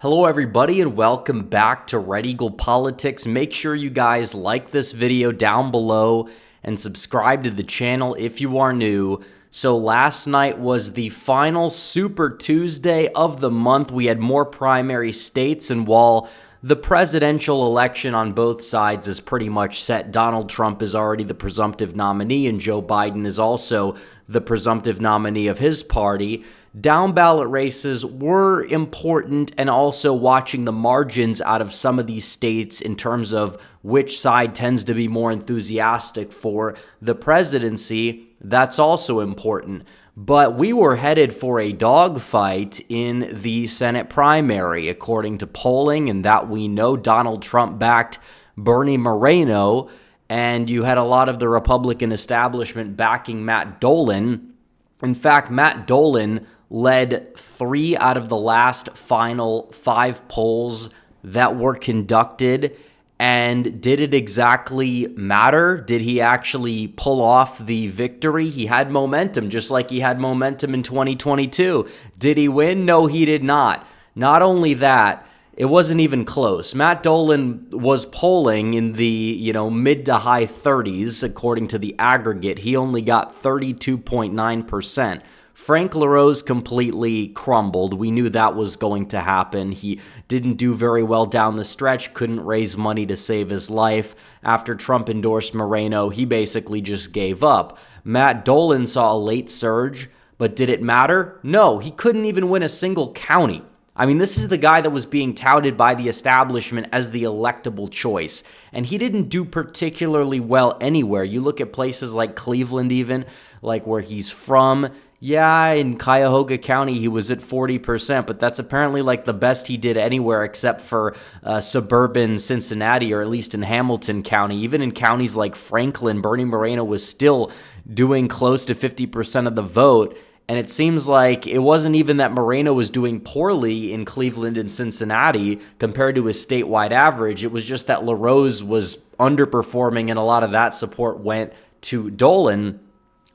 Hello everybody and welcome back to Red Eagle Politics. Make sure you guys like this video down below and subscribe to the channel if you are new. So last night was the final Super Tuesday of the month. We had more primary states, and while the presidential election on both sides is pretty much set, Donald Trump is already the presumptive nominee and Joe Biden is also the presumptive nominee of his party. Down ballot races were important, and also watching the margins out of some of these states in terms of which side tends to be more enthusiastic for the presidency, that's also important. But we were headed for a dogfight in the Senate primary, according to polling, and that we know Donald Trump backed Bernie Moreno, and you had a lot of the Republican establishment backing Matt Dolan. In fact, Matt Dolan led 3 out of the last final 5 polls that were conducted. And did it exactly matter? Did he actually pull off the victory? He had momentum, just like he had momentum in 2022. Did he win? No, he did not. Not only that, it wasn't even close. Matt Dolan was polling in the, mid to high 30s, according to the aggregate. He only got 32.9%. Frank LaRose completely crumbled. We knew that was going to happen. He didn't do very well down the stretch, couldn't raise money to save his life. After Trump endorsed Moreno, he basically just gave up. Matt Dolan saw a late surge, but did it matter? No, he couldn't even win a single county. I mean, this is the guy that was being touted by the establishment as the electable choice, and he didn't do particularly well anywhere. You look at places like Cleveland even, like where he's from. Yeah, in Cuyahoga County, he was at 40%, but that's apparently like the best he did anywhere except for suburban Cincinnati, or at least in Hamilton County. Even in counties like Franklin, Bernie Moreno was still doing close to 50% of the vote. And it seems like it wasn't even that Moreno was doing poorly in Cleveland and Cincinnati compared to his statewide average. It was just that LaRose was underperforming, and a lot of that support went to Dolan.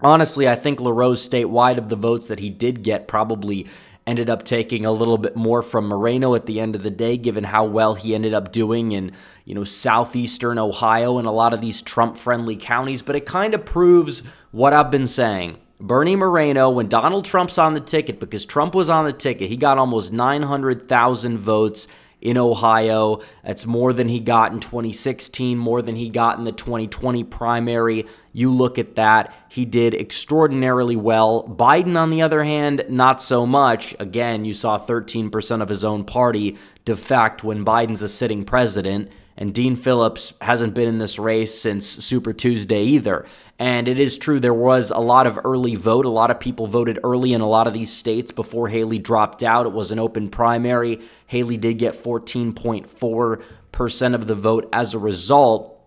Honestly, I think LaRose statewide, of the votes that he did get, probably ended up taking a little bit more from Moreno at the end of the day, given how well he ended up doing in, southeastern Ohio and a lot of these Trump-friendly counties. But it kind of proves what I've been saying. Bernie Moreno, when Donald Trump's on the ticket, because Trump was on the ticket, he got almost 900,000 votes in Ohio. That's more than he got in 2016, more than he got in the 2020 primary. You look at that, he did extraordinarily well. Biden, on the other hand, not so much. Again, you saw 13% of his own party defect when Biden's a sitting president. And Dean Phillips hasn't been in this race since Super Tuesday either. And it is true, there was a lot of early vote. A lot of people voted early in a lot of these states before Haley dropped out. It was an open primary. Haley did get 14.4% of the vote as a result.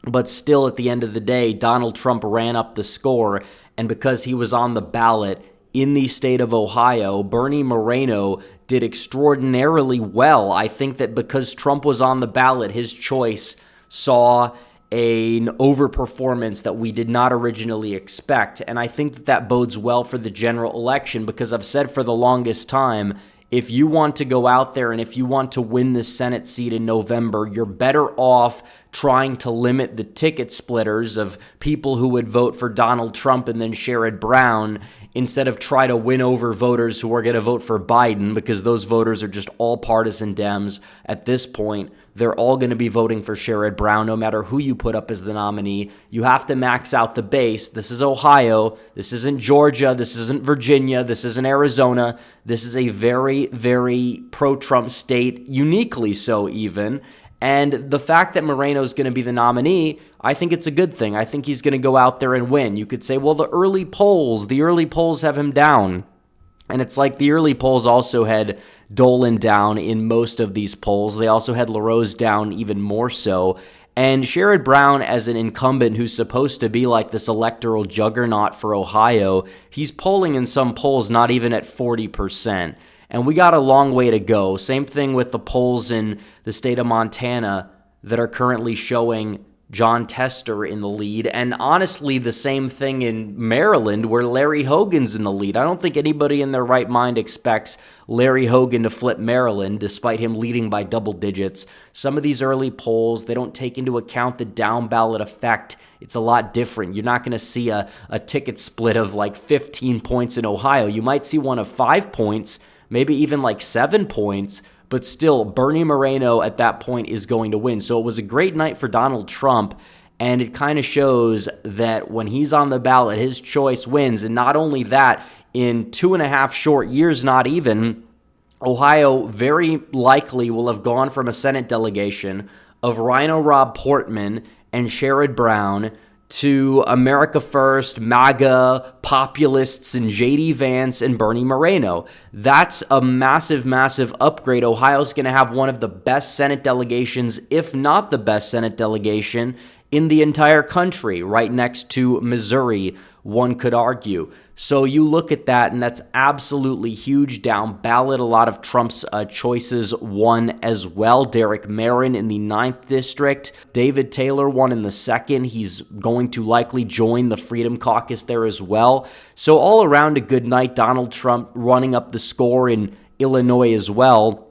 But still, at the end of the day, Donald Trump ran up the score. And because he was on the ballot in the state of Ohio, Bernie Moreno did extraordinarily well. I think that because Trump was on the ballot, his choice saw an overperformance that we did not originally expect. And I think that that bodes well for the general election, because I've said for the longest time, if you want to go out there and if you want to win the Senate seat in November, you're better off trying to limit the ticket splitters of people who would vote for Donald Trump and then Sherrod Brown, instead of try to win over voters who are going to vote for Biden, because those voters are just all partisan Dems at this point. They're all going to be voting for Sherrod Brown no matter who you put up as the nominee. You have to max out the base. This is Ohio. This isn't Georgia. This isn't Virginia. This isn't Arizona. This is a very, very pro-Trump state, uniquely so even. And the fact that Moreno is going to be the nominee, I think it's a good thing. I think he's going to go out there and win. You could say, well, the early polls have him down. And it's like the early polls also had Dolan down in most of these polls. They also had LaRose down even more so. And Sherrod Brown, as an incumbent who's supposed to be like this electoral juggernaut for Ohio, he's polling in some polls not even at 40%. And we got a long way to go. Same thing with the polls in the state of Montana that are currently showing Jon Tester in the lead. And honestly, the same thing in Maryland, where Larry Hogan's in the lead. I don't think anybody in their right mind expects Larry Hogan to flip Maryland, despite him leading by double digits. Some of these early polls, they don't take into account the down ballot effect. It's a lot different. You're not going to see a ticket split of like 15 points in Ohio. You might see one of 5 points, maybe even like 7 points, but still, Bernie Moreno at that point is going to win. So it was a great night for Donald Trump, and it kind of shows that when he's on the ballot, his choice wins. And not only that, in 2.5 short years, not even, Ohio very likely will have gone from a Senate delegation of Rhino Rob Portman and Sherrod Brown to America First, MAGA, populists, and J.D. Vance and Bernie Moreno. That's a massive, massive upgrade. Ohio's going to have one of the best Senate delegations, if not the best Senate delegation, in the entire country, right next to Missouri, one could argue. So you look at that, and that's absolutely huge down ballot. A lot of Trump's choices won as well. Derek Merrin in the 9th district. David Taylor won in the 2nd. He's going to likely join the Freedom Caucus there as well. So all around a good night. Donald Trump running up the score in Illinois as well.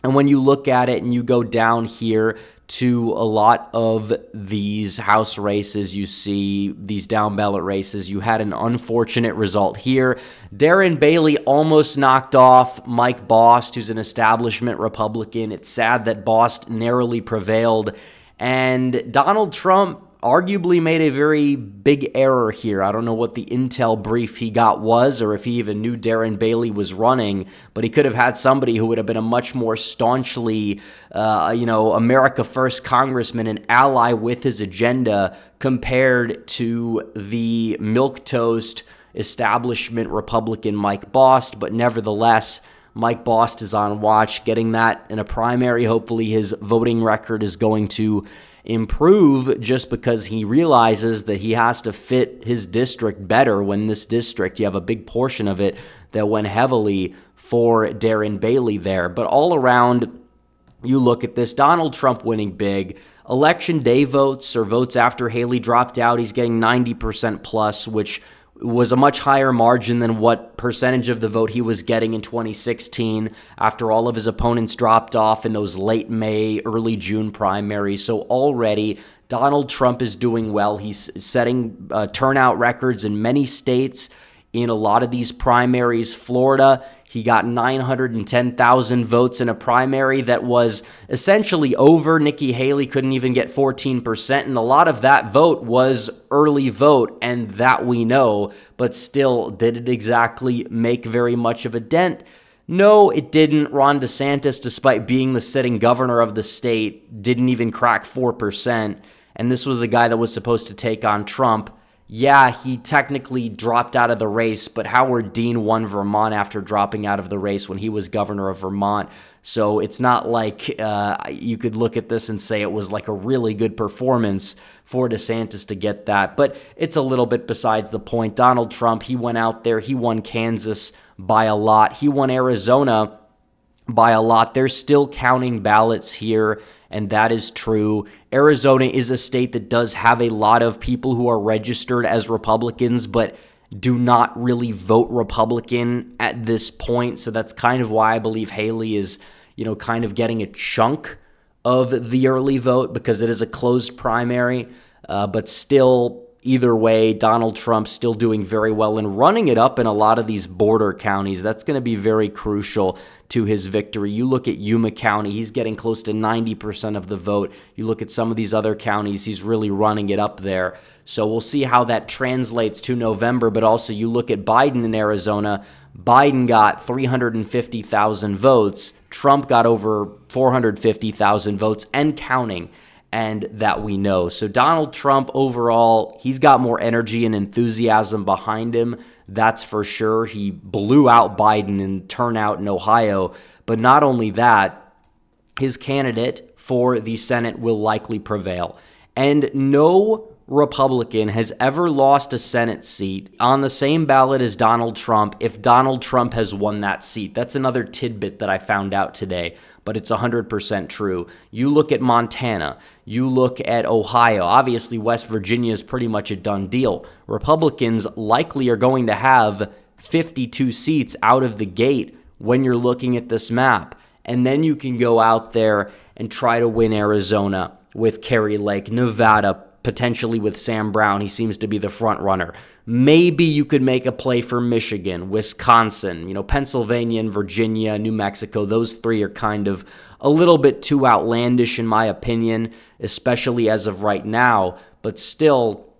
And when you look at it and you go down here to a lot of these House races, you see these down ballot races, you had an unfortunate result here. Darren Bailey almost knocked off Mike Bost, who's an establishment Republican. It's sad that Bost narrowly prevailed. And Donald Trump arguably made a very big error here. I don't know what the intel brief he got was, or if he even knew Darren Bailey was running, but he could have had somebody who would have been a much more staunchly, America First congressman, an ally with his agenda, compared to the milquetoast establishment Republican Mike Bost. But nevertheless, Mike Bost is on watch, getting that in a primary. Hopefully his voting record is going to improve, just because he realizes that he has to fit his district better. When this district, you have a big portion of it that went heavily for Darren Bailey there. But all around, you look at this, Donald Trump winning big. Election day votes, or votes after Haley dropped out, he's getting 90% plus, which was a much higher margin than what percentage of the vote he was getting in 2016 after all of his opponents dropped off in those late May, early June primaries. So already Donald Trump is doing well. He's setting turnout records in many states in a lot of these primaries. Florida, he got 910,000 votes in a primary that was essentially over. Nikki Haley couldn't even get 14%, and a lot of that vote was early vote, and that we know. But still, did it exactly make very much of a dent? No, it didn't. Ron DeSantis, despite being the sitting governor of the state, didn't even crack 4%, and this was the guy that was supposed to take on Trump. Yeah, he technically dropped out of the race, but Howard Dean won Vermont after dropping out of the race when he was governor of Vermont. So it's not like you could look at this and say it was like a really good performance for DeSantis to get that. But it's a little bit besides the point. Donald Trump, he went out there, he won Kansas by a lot. He won Arizona by a lot. They're still counting ballots here, and that is true. Arizona is a state that does have a lot of people who are registered as Republicans, but do not really vote Republican at this point. So that's kind of why I believe Haley is, kind of getting a chunk of the early vote, because it is a closed primary. But still, either way, Donald Trump still doing very well and running it up in a lot of these border counties. That's going to be very crucial to his victory. You look at Yuma County, he's getting close to 90% of the vote. You look at some of these other counties, he's really running it up there. So we'll see how that translates to November. But also, you look at Biden in Arizona. Biden got 350,000 votes. Trump got over 450,000 votes and counting, and that we know. So Donald Trump overall, he's got more energy and enthusiasm behind him. That's for sure. He blew out Biden in turnout in Ohio. But not only that, his candidate for the Senate will likely prevail. And no Republican has ever lost a Senate seat on the same ballot as Donald Trump if Donald Trump has won that seat. That's another tidbit that I found out today, but it's 100% true. You look at Montana, you look at Ohio, obviously West Virginia is pretty much a done deal. Republicans likely are going to have 52 seats out of the gate when you're looking at this map. And then you can go out there and try to win Arizona with Kerry Lake, Nevada, potentially with Sam Brown. He seems to be the front runner. Maybe you could make a play for Michigan, Wisconsin, Pennsylvania and Virginia, New Mexico. Those three are kind of a little bit too outlandish in my opinion, especially as of right now. But still,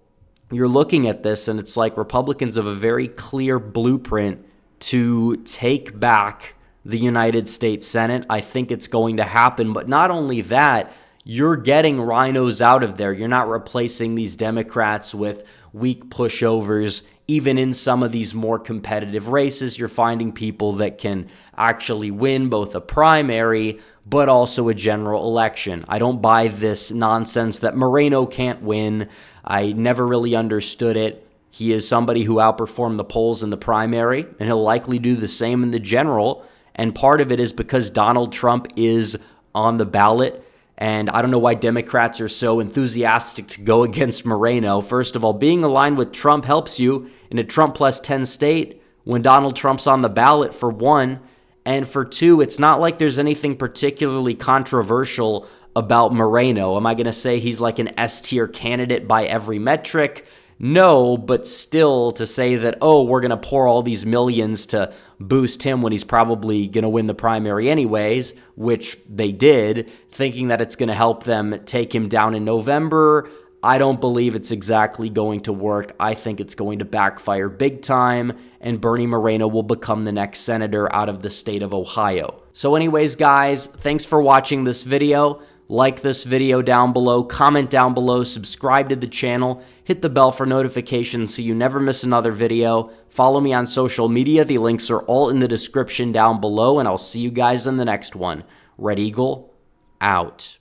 you're looking at this and it's like Republicans have a very clear blueprint to take back the United States Senate. I think it's going to happen. But not only that, you're getting rhinos out of there. You're not replacing these Democrats with weak pushovers. Even in some of these more competitive races, you're finding people that can actually win both a primary but also a general election. I don't buy this nonsense that Moreno can't win. I never really understood it. He is somebody who outperformed the polls in the primary, and he'll likely do the same in the general. And part of it is because Donald Trump is on the ballot. And I don't know why Democrats are so enthusiastic to go against Moreno. First of all, being aligned with Trump helps you in a Trump plus 10 state when Donald Trump's on the ballot, for one. And for two, it's not like there's anything particularly controversial about Moreno. Am I going to say he's like an S-tier candidate by every metric? No, but still to say that, oh, we're going to pour all these millions to boost him when he's probably going to win the primary anyways, which they did, thinking that it's going to help them take him down in November. I don't believe it's exactly going to work. I think it's going to backfire big time, and Bernie Moreno will become the next senator out of the state of Ohio. So anyways, guys, thanks for watching this video. Like this video down below, comment down below, subscribe to the channel, hit the bell for notifications so you never miss another video. Follow me on social media. The links are all in the description down below, and I'll see you guys in the next one. Red Eagle, out.